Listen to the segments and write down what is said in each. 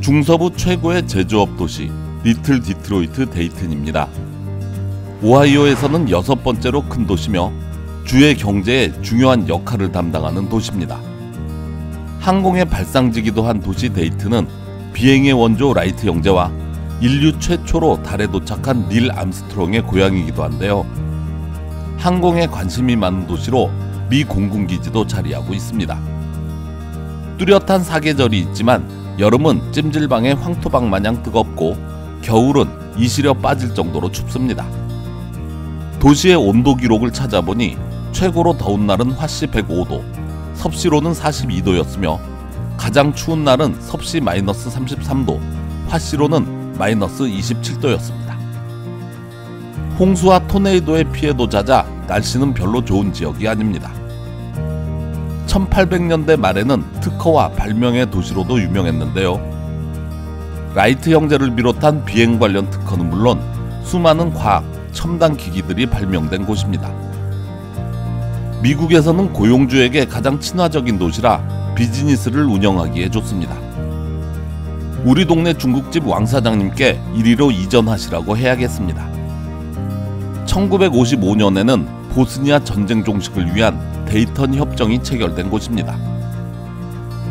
중서부 최고의 제조업 도시 리틀 디트로이트 데이튼입니다. 오하이오에서는 6번째로 큰 도시며 주의 경제에 중요한 역할을 담당하는 도시입니다. 항공의 발상지기도 한 도시 데이튼은 비행의 원조 라이트 형제와 인류 최초로 달에 도착한 닐 암스트롱의 고향이기도 한데요. 항공에 관심이 많은 도시로 미 공군기지도 자리하고 있습니다. 뚜렷한 사계절이 있지만 여름은 찜질방의 황토방 마냥 뜨겁고 겨울은 이시려 빠질 정도로 춥습니다. 도시의 온도 기록을 찾아보니 최고로 더운 날은 화씨 105도, 섭씨로는 42도였으며 가장 추운 날은 섭씨 마이너스 33도, 화씨로는 마이너스 27도였습니다. 홍수와 토네이도의 피해도 잦아 날씨는 별로 좋은 지역이 아닙니다. 1800년대 말에는 특허와 발명의 도시로도 유명했는데요. 라이트 형제를 비롯한 비행 관련 특허는 물론 수많은 과학, 첨단 기기들이 발명된 곳입니다. 미국에서는 고용주에게 가장 친화적인 도시라 비즈니스를 운영하기에 좋습니다. 우리 동네 중국집 왕 사장님께 이리로 이전하시라고 해야겠습니다. 1955년에는 보스니아 전쟁 종식을 위한 데이턴 협정이 체결된 곳입니다.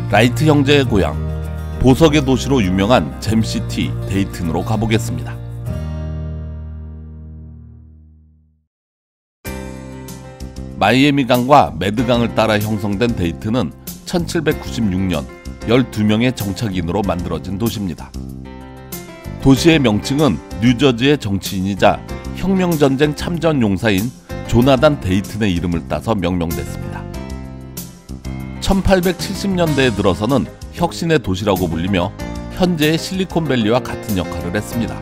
라이트 형제의 고향, 보석의 도시로 유명한 잼시티 데이튼으로 가보겠습니다. 마이애미 강과 매드 강을 따라 형성된 데이튼은 1796년 12명의 정착인으로 만들어진 도시입니다. 도시의 명칭은 뉴저지의 정치인이자 혁명전쟁 참전 용사인 조나단 데이튼의 이름을 따서 명명됐습니다. 1870년대에 들어서는 혁신의 도시라고 불리며 현재의 실리콘밸리와 같은 역할을 했습니다.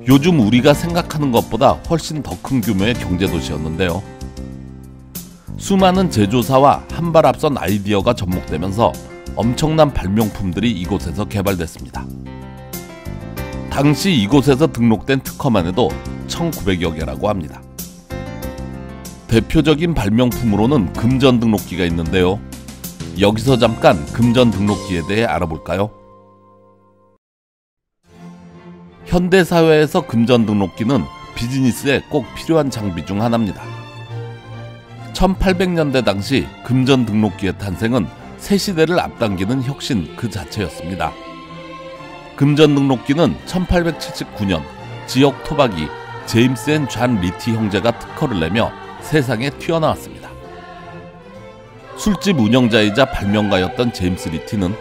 요즘 우리가 생각하는 것보다 훨씬 더 큰 규모의 경제도시였는데요. 수많은 제조사와 한 발 앞선 아이디어가 접목되면서 엄청난 발명품들이 이곳에서 개발됐습니다. 당시 이곳에서 등록된 특허만 해도 1900여 개라고 합니다. 대표적인 발명품으로는 금전 등록기가 있는데요. 여기서 잠깐 금전 등록기에 대해 알아볼까요? 현대사회에서 금전 등록기는 비즈니스에 꼭 필요한 장비 중 하나입니다. 1800년대 당시 금전 등록기의 탄생은 새 시대를 앞당기는 혁신 그 자체였습니다. 금전 등록기는 1879년 지역 토박이 제임스 앤 존 리티 형제가 특허를 내며 세상에 튀어나왔습니다. 술집 운영자이자 발명가였던 제임스 리티는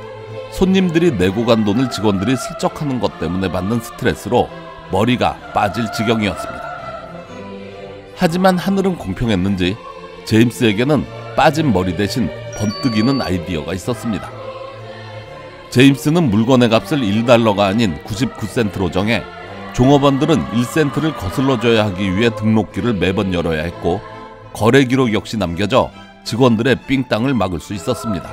손님들이 내고 간 돈을 직원들이 슬쩍하는 것 때문에 받는 스트레스로 머리가 빠질 지경이었습니다. 하지만 하늘은 공평했는지 제임스에게는 빠진 머리 대신 번뜩이는 아이디어가 있었습니다. 제임스는 물건의 값을 1달러가 아닌 99센트로 정해 종업원들은 1센트를 거슬러줘야 하기 위해 등록기를 매번 열어야 했고 거래 기록 역시 남겨져 직원들의 삥땅을 막을 수 있었습니다.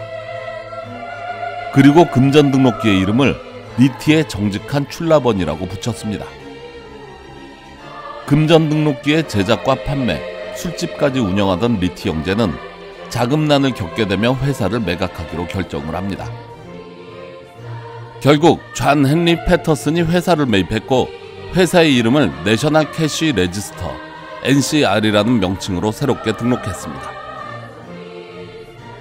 그리고 금전 등록기의 이름을 리티의 정직한 출납원이라고 붙였습니다. 금전 등록기의 제작과 판매, 술집까지 운영하던 리티 형제는 자금난을 겪게 되며 회사를 매각하기로 결정을 합니다. 결국 존 헨리 패터슨이 회사를 매입했고 회사의 이름을 내셔널 캐시 레지스터 NCR이라는 명칭으로 새롭게 등록했습니다.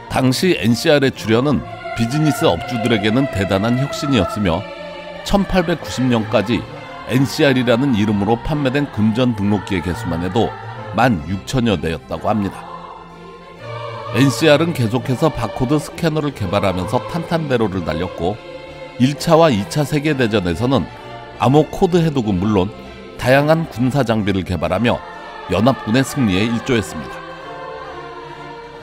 당시 NCR의 출현은 비즈니스 업주들에게는 대단한 혁신이었으며 1890년까지 NCR이라는 이름으로 판매된 금전 등록기의 개수만 해도 16,000여 대였다고 합니다. NCR은 계속해서 바코드 스캐너를 개발하면서 탄탄대로를 달렸고 1차와 2차 세계대전에서는 암호 코드 해독은 물론 다양한 군사 장비를 개발하며 연합군의 승리에 일조했습니다.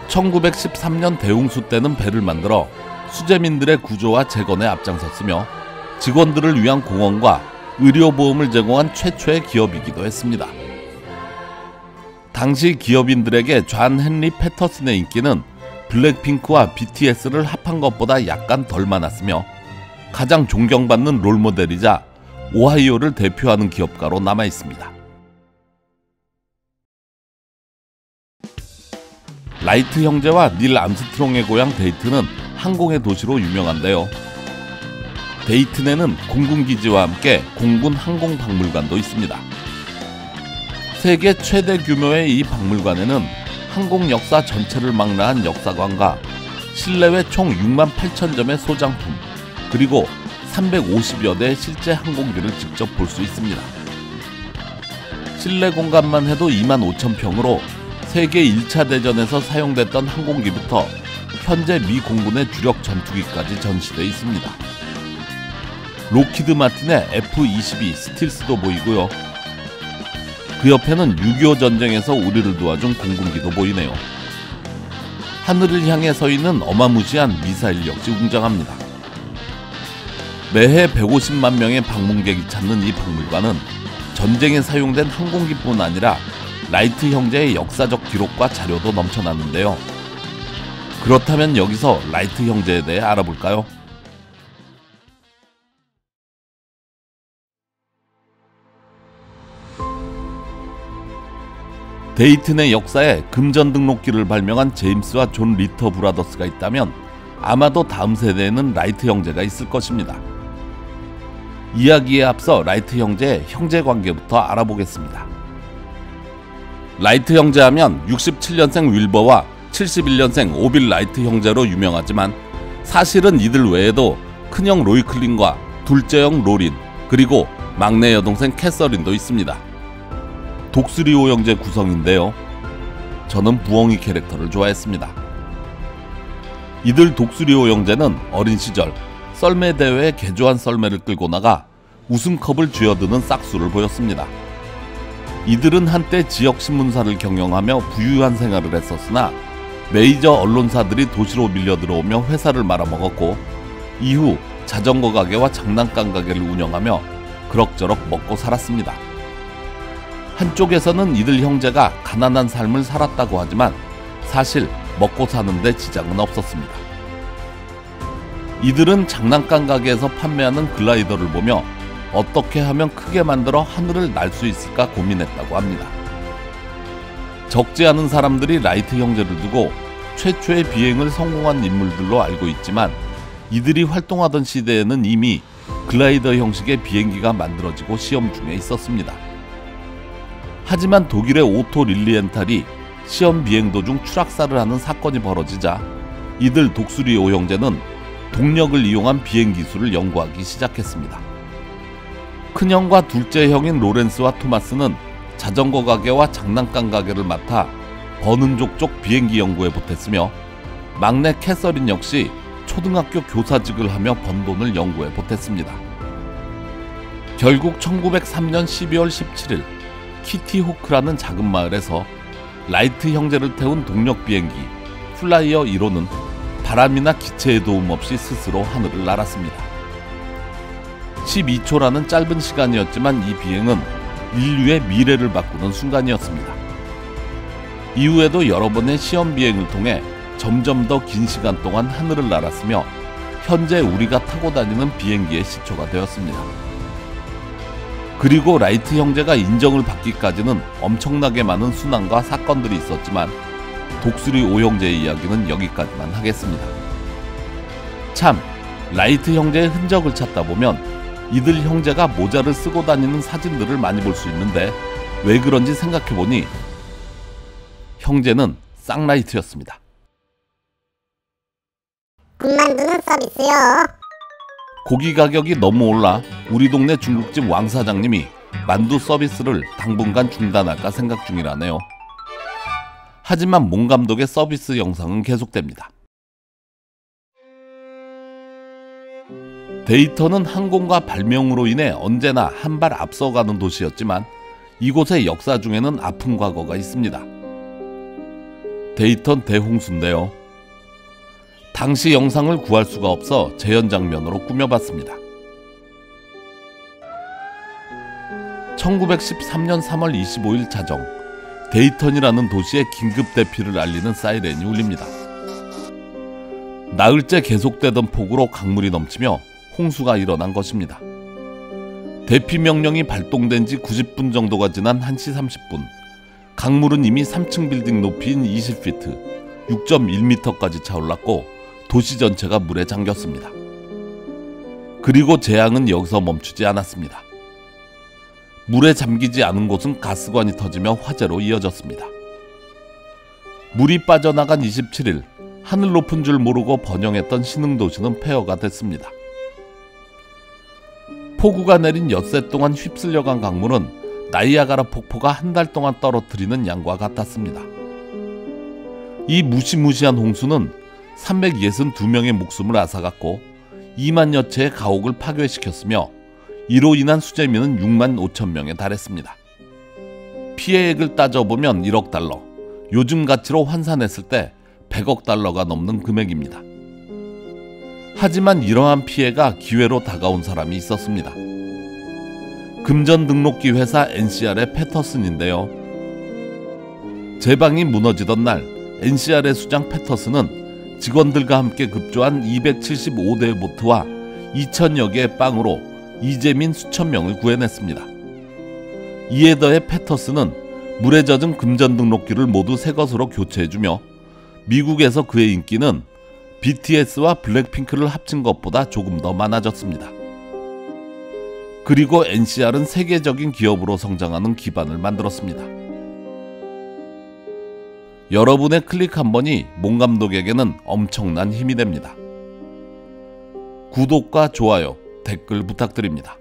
1913년 대홍수 때는 배를 만들어 수재민들의 구조와 재건에 앞장섰으며 직원들을 위한 공원과 의료보험을 제공한 최초의 기업이기도 했습니다. 당시 기업인들에게 존 헨리 패터슨의 인기는 블랙핑크와 BTS를 합한 것보다 약간 덜 많았으며 가장 존경받는 롤모델이자 오하이오를 대표하는 기업가로 남아있습니다. 라이트 형제와 닐 암스트롱의 고향 데이튼은 항공의 도시로 유명한데요. 데이튼에는 공군기지와 함께 공군 항공박물관도 있습니다. 세계 최대 규모의 이 박물관에는 항공 역사 전체를 망라한 역사관과 실내외 총 6만 8천 점의 소장품, 그리고 350여 대의 실제 항공기를 직접 볼 수 있습니다. 실내 공간만 해도 2만 5천 평으로 세계 1차 대전에서 사용됐던 항공기부터 현재 미 공군의 주력 전투기까지 전시되어 있습니다. 록히드 마틴의 F-22 스틸스도 보이고요. 그 옆에는 6.25 전쟁에서 우리를 도와준 공군기도 보이네요. 하늘을 향해 서 있는 어마무시한 미사일 역시 웅장합니다. 매해 150만 명의 방문객이 찾는 이 박물관은 전쟁에 사용된 항공기뿐 아니라 라이트 형제의 역사적 기록과 자료도 넘쳐나는데요. 그렇다면 여기서 라이트 형제에 대해 알아볼까요? 데이튼의 역사에 금전 등록기를 발명한 제임스와 존 리터 브라더스가 있다면 아마도 다음 세대에는 라이트 형제가 있을 것입니다. 이야기에 앞서 라이트 형제의 형제 관계부터 알아보겠습니다. 라이트 형제하면 67년생 윌버와 71년생 오빌 라이트 형제로 유명하지만 사실은 이들 외에도 큰형 로이 클린과 둘째 형 로린, 그리고 막내 여동생 캐서린도 있습니다. 독수리호 형제 구성인데요. 저는 부엉이 캐릭터를 좋아했습니다. 이들 독수리호 형제는 어린 시절 썰매 대회에 개조한 썰매를 끌고 나가 우승컵을 쥐어드는 싹수를 보였습니다. 이들은 한때 지역 신문사를 경영하며 부유한 생활을 했었으나 메이저 언론사들이 도시로 밀려 들어오며 회사를 말아먹었고, 이후 자전거 가게와 장난감 가게를 운영하며 그럭저럭 먹고 살았습니다. 한쪽에서는 이들 형제가 가난한 삶을 살았다고 하지만 사실 먹고 사는데 지장은 없었습니다. 이들은 장난감 가게에서 판매하는 글라이더를 보며 어떻게 하면 크게 만들어 하늘을 날 수 있을까 고민했다고 합니다. 적지 않은 사람들이 라이트 형제를 두고 최초의 비행을 성공한 인물들로 알고 있지만, 이들이 활동하던 시대에는 이미 글라이더 형식의 비행기가 만들어지고 시험 중에 있었습니다. 하지만 독일의 오토 릴리엔탈이 시험 비행 도중 추락사를 하는 사건이 벌어지자 이들 독수리호 형제는 동력을 이용한 비행 기술을 연구하기 시작했습니다. 큰형과 둘째 형인 로렌스와 토마스는 자전거 가게와 장난감 가게를 맡아 버는 족족 비행기 연구에 보탰으며, 막내 캐서린 역시 초등학교 교사직을 하며 번 돈을 연구에 보탰습니다. 결국 1903년 12월 17일 키티호크라는 작은 마을에서 라이트 형제를 태운 동력 비행기 플라이어 1호는 바람이나 기체의 도움 없이 스스로 하늘을 날았습니다. 12초라는 짧은 시간이었지만 이 비행은 인류의 미래를 바꾸는 순간이었습니다. 이후에도 여러 번의 시험 비행을 통해 점점 더 긴 시간 동안 하늘을 날았으며 현재 우리가 타고 다니는 비행기의 시초가 되었습니다. 그리고 라이트 형제가 인정을 받기까지는 엄청나게 많은 순환과 사건들이 있었지만 독수리 오형제의 이야기는 여기까지만 하겠습니다. 참, 라이트 형제의 흔적을 찾다 보면 이들 형제가 모자를 쓰고 다니는 사진들을 많이 볼 수 있는데, 왜 그런지 생각해보니 형제는 쌍라이트였습니다. 군만두는 서비스요. 고기 가격이 너무 올라 우리 동네 중국집 왕 사장님이 만두 서비스를 당분간 중단할까 생각 중이라네요. 하지만 몽 감독의 서비스 영상은 계속됩니다. 데이턴은 항공과 발명으로 인해 언제나 한 발 앞서가는 도시였지만 이곳의 역사 중에는 아픈 과거가 있습니다. 데이턴 대홍수인데요. 당시 영상을 구할 수가 없어 재현 장면으로 꾸며봤습니다. 1913년 3월 25일 자정, 데이턴이라는 도시의 긴급 대피를 알리는 사이렌이 울립니다. 나흘째 계속되던 폭우로 강물이 넘치며 홍수가 일어난 것입니다. 대피 명령이 발동된 지 90분 정도가 지난 1시 30분, 강물은 이미 3층 빌딩 높이인 20피트, 6.1m까지 차올랐고 도시 전체가 물에 잠겼습니다. 그리고 재앙은 여기서 멈추지 않았습니다. 물에 잠기지 않은 곳은 가스관이 터지며 화재로 이어졌습니다. 물이 빠져나간 27일, 하늘 높은 줄 모르고 번영했던 신흥도시는 폐허가 됐습니다. 폭우가 내린 엿새 동안 휩쓸려간 강물은 나이아가라 폭포가 한 달 동안 떨어뜨리는 양과 같았습니다. 이 무시무시한 홍수는 362명의 목숨을 앗아갔고 2만여 채의 가옥을 파괴시켰으며 이로 인한 수재민은 6만 5천 명에 달했습니다. 피해액을 따져보면 1억 달러, 요즘 가치로 환산했을 때 100억 달러가 넘는 금액입니다. 하지만 이러한 피해가 기회로 다가온 사람이 있었습니다. 금전 등록기 회사 NCR의 패터슨인데요. 제방이 무너지던 날 NCR의 수장 패터슨은 직원들과 함께 급조한 275대의 보트와 2천여 개의 빵으로 이재민 수천 명을 구해냈습니다. 이에 더해 패터슨은 물에 젖은 금전 등록기를 모두 새 것으로 교체해주며 미국에서 그의 인기는 BTS와 블랙핑크를 합친 것보다 조금 더 많아졌습니다. 그리고 NCR은 세계적인 기업으로 성장하는 기반을 만들었습니다. 여러분의 클릭 한 번이 몽 감독에게는 엄청난 힘이 됩니다. 구독과 좋아요, 댓글 부탁드립니다.